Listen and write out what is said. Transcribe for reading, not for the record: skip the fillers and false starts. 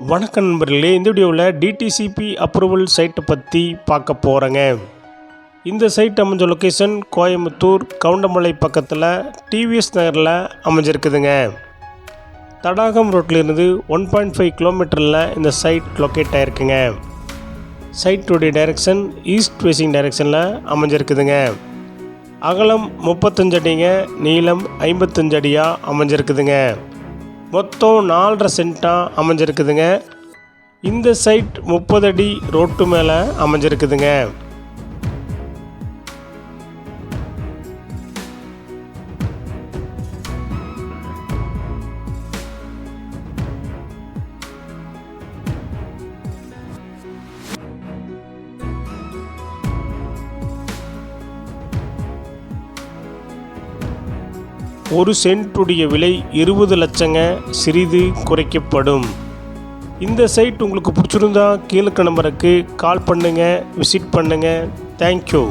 வணக்கம் நண்பர்களே, இந்த வீடியோவில் டிடிசிபி அப்ரூவல் சைட்டை பற்றி பார்க்க போகிறேங்க. இந்த சைட் அமைஞ்ச லொக்கேஷன் கோயம்புத்தூர் கவுண்டமலை பக்கத்தில் டிவிஎஸ் நகரில் அமைஞ்சிருக்குதுங்க. தடாகம் ரோட்லேருந்து 1.5 கிலோமீட்டரில் இந்த சைட் லொக்கேட் ஆகிருக்குங்க. சைட்டுடைய டைரெக்ஷன் ஈஸ்ட் ஃபேசிங் டைரெக்ஷனில் அமைஞ்சிருக்குதுங்க. அகலம் 35 அடிங்க, நீளம் 55 அடியாக அமைஞ்சிருக்குதுங்க. மொத்தம் 4.5 சென்ட்டாக அமைஞ்சிருக்குதுங்க. இந்த சைட் 30 அடி ரோட்டு மேலே அமைஞ்சிருக்குதுங்க. ஒரு சென்ட்டுடைய விலை 20 லட்சங்க, சிறிது குறைக்கப்படும். இந்த சைட் உங்களுக்கு பிடிச்சிருந்தா கீழே நம்பருக்கு கால் பண்ணுங்கள், விசிட் பண்ணுங்கள். தேங்க்யூ.